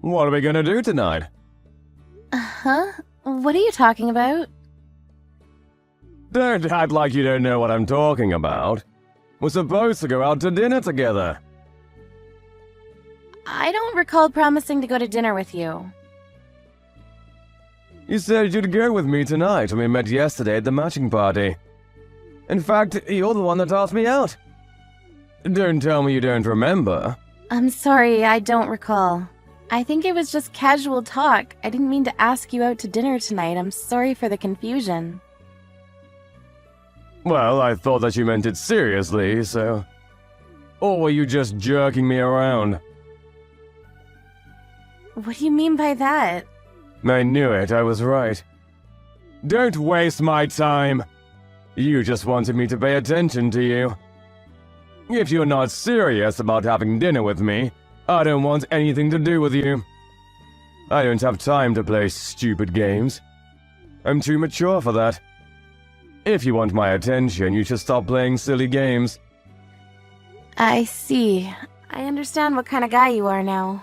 What are we gonna do tonight? Huh? What are you talking about? Don't act like you don't know what I'm talking about. We're supposed to go out to dinner together. I don't recall promising to go to dinner with you. You said you'd go with me tonight when we met yesterday at the matching party. In fact, you're the one that asked me out. Don't tell me you don't remember. I'm sorry, I don't recall. I think it was just casual talk. I didn't mean to ask you out to dinner tonight. I'm sorry for the confusion. Well, I thought that you meant it seriously, so... Or were you just jerking me around? What do you mean by that? I knew it, I was right. Don't waste my time. You just wanted me to pay attention to you. If you're not serious about having dinner with me, I don't want anything to do with you. I don't have time to play stupid games. I'm too mature for that. If you want my attention, you should stop playing silly games. I see. I understand what kind of guy you are now.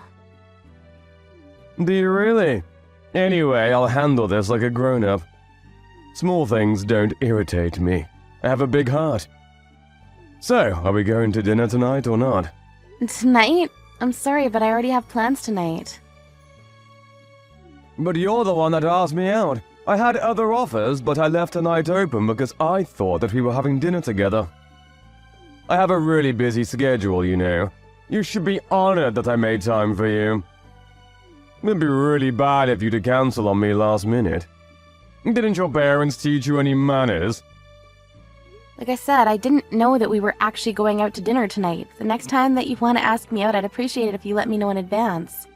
Do you really? Anyway, I'll handle this like a grown-up. Small things don't irritate me. I have a big heart. So, are we going to dinner tonight or not? Tonight? I'm sorry, but I already have plans tonight. But you're the one that asked me out. I had other offers, but I left tonight open because I thought that we were having dinner together. I have a really busy schedule, you know. You should be honored that I made time for you. It'd be really bad if you to cancel on me last minute. Didn't your parents teach you any manners? Like I said, I didn't know that we were actually going out to dinner tonight. The next time that you want to ask me out, I'd appreciate it if you let me know in advance.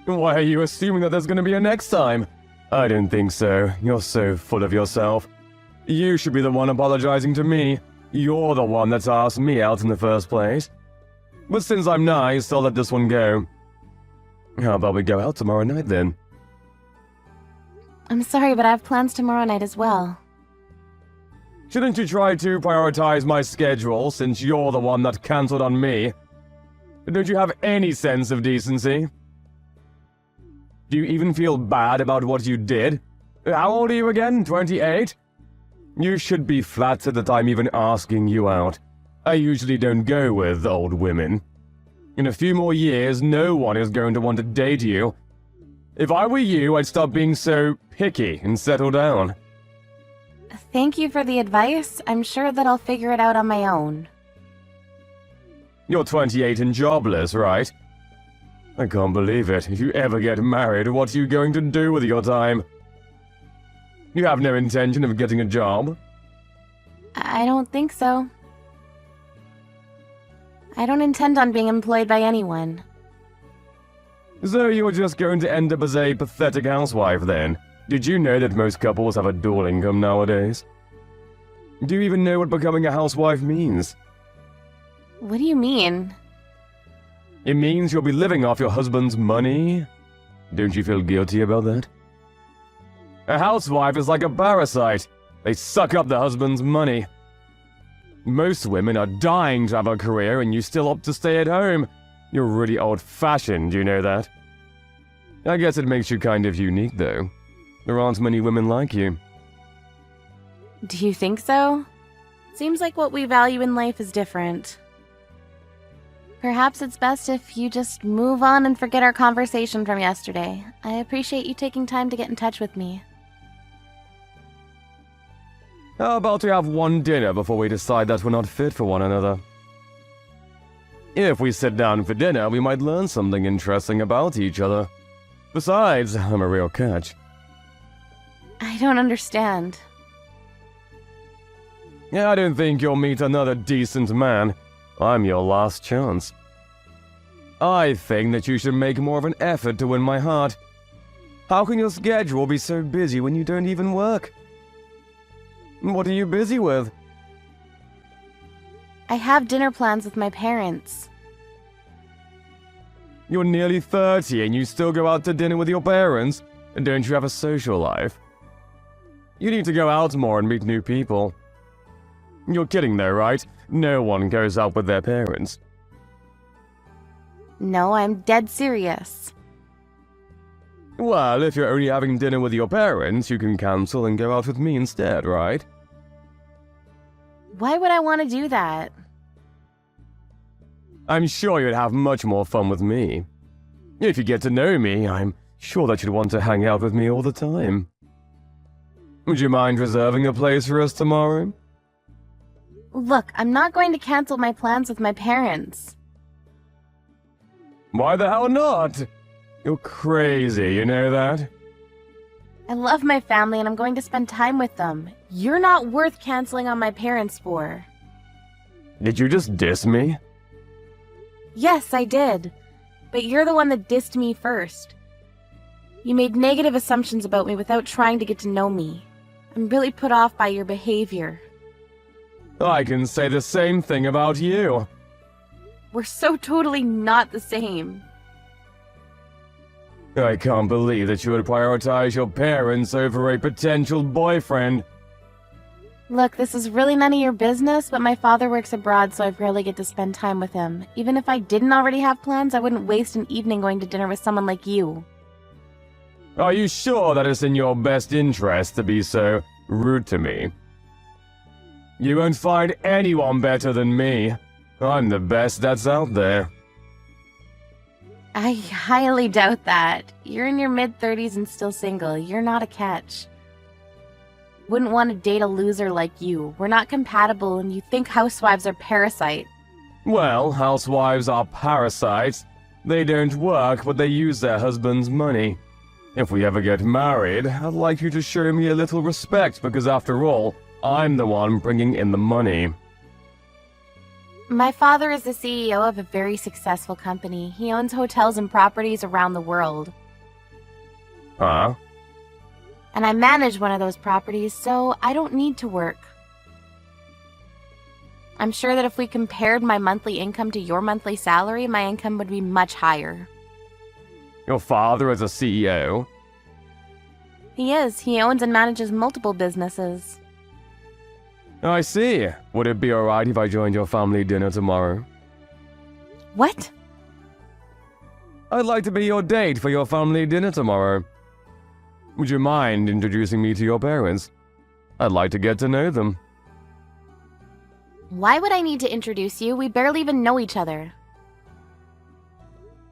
Why are you assuming that there's gonna be a next time? I don't think so. You're so full of yourself. You should be the one apologizing to me. You're the one that's asked me out in the first place. But since I'm nice, I'll let this one go. How about we go out tomorrow night then? I'm sorry, but I have plans tomorrow night as well. Shouldn't you try to prioritize my schedule since you're the one that cancelled on me? Don't you have any sense of decency? Do you even feel bad about what you did? How old are you again? 28? You should be flattered that I'm even asking you out. I usually don't go with old women. In a few more years, no one is going to want to date you. If I were you, I'd stop being so picky and settle down. Thank you for the advice. I'm sure that I'll figure it out on my own. You're 28 and jobless, right? I can't believe it. If you ever get married, what are you going to do with your time? You have no intention of getting a job? I don't think so. I don't intend on being employed by anyone. So you're just going to end up as a pathetic housewife then? Did you know that most couples have a dual income nowadays? Do you even know what becoming a housewife means? What do you mean? It means you'll be living off your husband's money? Don't you feel guilty about that? A housewife is like a parasite. They suck up the husband's money. Most women are dying to have a career and you still opt to stay at home. You're really old-fashioned, you know that? I guess it makes you kind of unique, though. There aren't many women like you. Do you think so? Seems like what we value in life is different. Perhaps it's best if you just move on and forget our conversation from yesterday. I appreciate you taking time to get in touch with me. How about we have one dinner before we decide that we're not fit for one another? If we sit down for dinner, we might learn something interesting about each other. Besides, I'm a real catch. I don't understand. I don't think you'll meet another decent man. I'm your last chance. I think that you should make more of an effort to win my heart. How can your schedule be so busy when you don't even work? What are you busy with? I have dinner plans with my parents. You're nearly 30 and you still go out to dinner with your parents? And don't you have a social life? You need to go out more and meet new people. You're kidding though, right? No one goes out with their parents. No, I'm dead serious. Well, if you're only having dinner with your parents, you can cancel and go out with me instead, right? Why would I want to do that? I'm sure you'd have much more fun with me. If you get to know me, I'm sure that you'd want to hang out with me all the time. Would you mind reserving a place for us tomorrow? Look, I'm not going to cancel my plans with my parents. Why the hell not? You're crazy, you know that? I love my family and I'm going to spend time with them. You're not worth canceling on my parents for. Did you just diss me? Yes, I did. But you're the one that dissed me first. You made negative assumptions about me without trying to get to know me. I'm really put off by your behavior. I can say the same thing about you. We're so totally not the same. I can't believe that you would prioritize your parents over a potential boyfriend. Look, this is really none of your business, but my father works abroad, so I rarely get to spend time with him. Even if I didn't already have plans, I wouldn't waste an evening going to dinner with someone like you. Are you sure that it's in your best interest to be so rude to me? You won't find anyone better than me. I'm the best that's out there. I highly doubt that. You're in your mid-30s and still single. You're not a catch. Wouldn't want to date a loser like you. We're not compatible and you think housewives are parasites. Well, housewives are parasites. They don't work, but they use their husband's money. If we ever get married, I'd like you to show me a little respect because after all, I'm the one bringing in the money. My father is the CEO of a very successful company. He owns hotels and properties around the world. Huh? And I manage one of those properties, so I don't need to work. I'm sure that if we compared my monthly income to your monthly salary, my income would be much higher. Your father is a CEO? He is. He owns and manages multiple businesses. I see. Would it be alright if I joined your family dinner tomorrow? What? I'd like to be your date for your family dinner tomorrow. Would you mind introducing me to your parents? I'd like to get to know them. Why would I need to introduce you? We barely even know each other.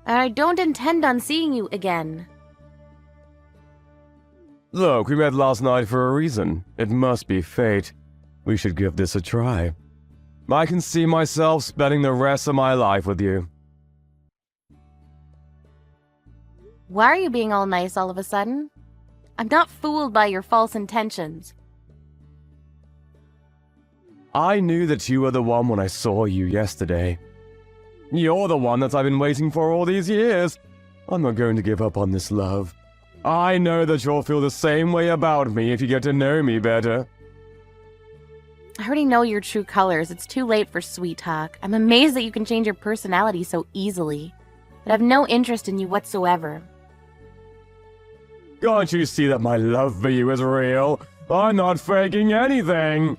And I don't intend on seeing you again. Look, we met last night for a reason. It must be fate. We should give this a try. I can see myself spending the rest of my life with you. Why are you being all nice all of a sudden? I'm not fooled by your false intentions. I knew that you were the one when I saw you yesterday. You're the one that I've been waiting for all these years. I'm not going to give up on this love. I know that you'll feel the same way about me if you get to know me better. I already know your true colors. It's too late for sweet talk. I'm amazed that you can change your personality so easily. But I have no interest in you whatsoever. Can't you see that my love for you is real? I'm not faking anything.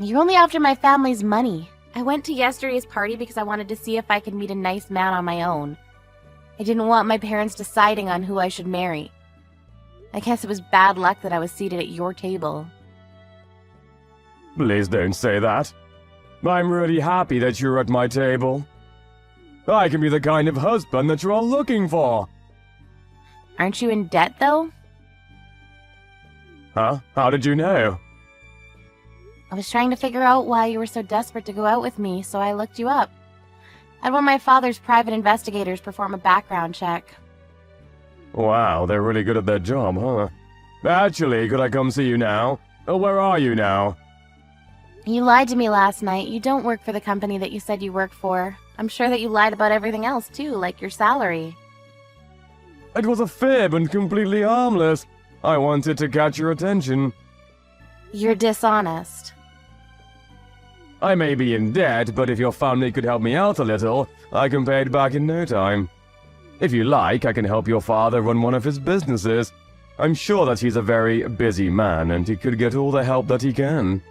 You're only after my family's money. I went to yesterday's party because I wanted to see if I could meet a nice man on my own. I didn't want my parents deciding on who I should marry. I guess it was bad luck that I was seated at your table. Please don't say that. I'm really happy that you're at my table. I can be the kind of husband that you're all looking for. Aren't you in debt, though? Huh? How did you know? I was trying to figure out why you were so desperate to go out with me, so I looked you up. I had one of my father's private investigators perform a background check. Wow, they're really good at their job, huh? Actually, could I come see you now? Oh, where are you now? You lied to me last night. You don't work for the company that you said you work for. I'm sure that you lied about everything else, too, like your salary. It was a fib and completely harmless. I wanted to catch your attention. You're dishonest. I may be in debt, but if your family could help me out a little, I can pay it back in no time. If you like, I can help your father run one of his businesses. I'm sure that he's a very busy man, and he could get all the help that he can.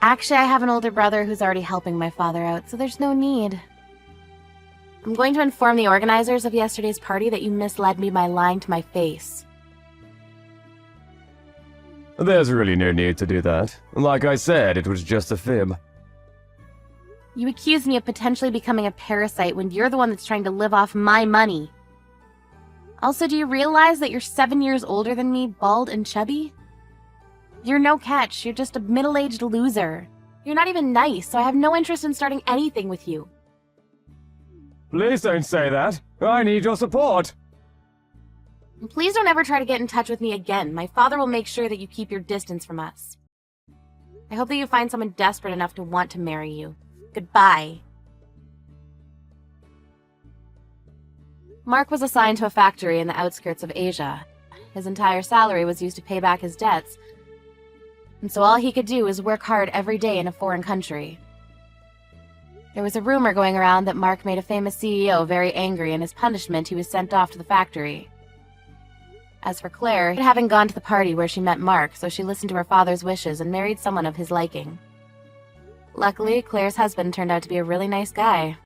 Actually, I have an older brother who's already helping my father out, so there's no need. I'm going to inform the organizers of yesterday's party that you misled me by lying to my face. There's really no need to do that. Like I said, it was just a fib. You accused me of potentially becoming a parasite when you're the one that's trying to live off my money. Also, do you realize that you're 7 years older than me, bald and chubby? You're no catch, you're just a middle-aged loser. You're not even nice, so I have no interest in starting anything with you. Please don't say that. I need your support. And please don't ever try to get in touch with me again. My father will make sure that you keep your distance from us. I hope that you find someone desperate enough to want to marry you. Goodbye. Mark was assigned to a factory in the outskirts of Asia. His entire salary was used to pay back his debts, and so all he could do was work hard every day in a foreign country. There was a rumor going around that Mark made a famous CEO very angry, and as punishment he was sent off to the factory. As for Claire, having gone to the party where she met Mark, so she listened to her father's wishes and married someone of his liking. Luckily, Claire's husband turned out to be a really nice guy.